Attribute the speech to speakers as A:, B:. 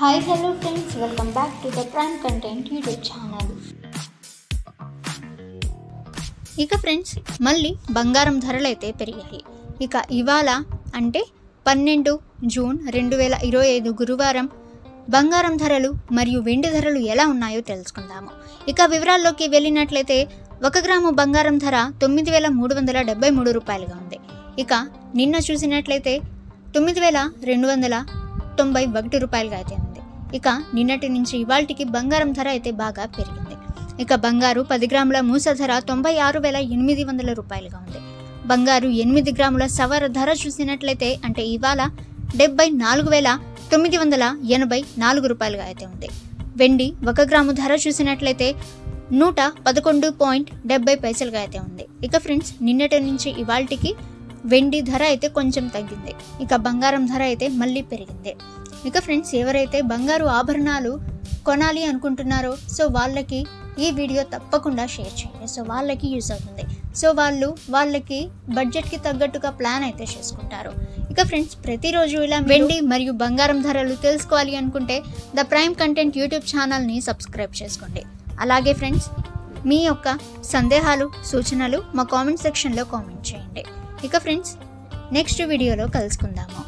A: Hi, hello friends, welcome back to the Prime Content YouTube channel.
B: ఇక friends మళ్ళీ బంగారం ధరలు అయితే పెరిగాయి. ఇక ఇవాళ అంటే 12 జూన్ 2025 గురువారం బంగారం ధరలు మరియు వెండి ధరలు ఎలా ఉన్నాయో తెలుసుకుందాము. ఇక వివరాల్లోకి వెళ్ళినట్లయితే 1 గ్రాము బంగారం ధర 9373 రూపాయలుగా ఉంది. ఇక నిన్న చూసినట్లయితే 9291 రూపాయలుగా అయితే ఉంది. ఇక నిన్నటి నుంచి ఇవాల్టికి బంగారం ధర అయితే బాగా పెరిగింది. ఇక బంగారు 10 గ్రాముల మూస ధర 96,800 రూపాయలుగా ఉంది. బంగారు 8 గ్రాముల సవర ధర చూసినట్లయితే అంటే ఇవాళ 74,984 రూపాయలుగా అయితే ఉంది. వెండి 1 గ్రాము ధర చూసినట్లయితే 111.70 పైసలుగా అయితే ఉంది. ఇక ఫ్రెండ్స్ నిన్నటి నుంచి ఇవాల్టికి వెండి ధర అయితే కొంచెం తగ్గింది. ఇక బంగారం ధర అయితే మళ్ళీ పెరిగింది. ఇక ఫ్రెండ్స్ ఎవరైతే బంగారు ఆభరణాలు కొనాలి అనుకుంటున్నారో సో వాళ్ళకి ఈ వీడియో తప్పకుండా షేర్ చేయండి. సో వాళ్ళకి యూజ్ అవుతుంది. సో వాళ్ళకి బడ్జెట్కి తగ్గట్టుగా ప్లాన్ అయితే చేసుకుంటారు. ఇక ఫ్రెండ్స్ ప్రతిరోజు ఇలా వెండి మరియు బంగారం ధరలు తెలుసుకోవాలి అనుకుంటే ద ప్రైమ్ కంటెంట్ యూట్యూబ్ ఛానల్ని సబ్స్క్రైబ్ చేసుకోండి. అలాగే ఫ్రెండ్స్ మీ యొక్క సందేహాలు సూచనలు మా కామెంట్ సెక్షన్లో కామెంట్ చేయండి. ఇక ఫ్రెండ్స్ నెక్స్ట్ వీడియోలో కలుసుకుందాము.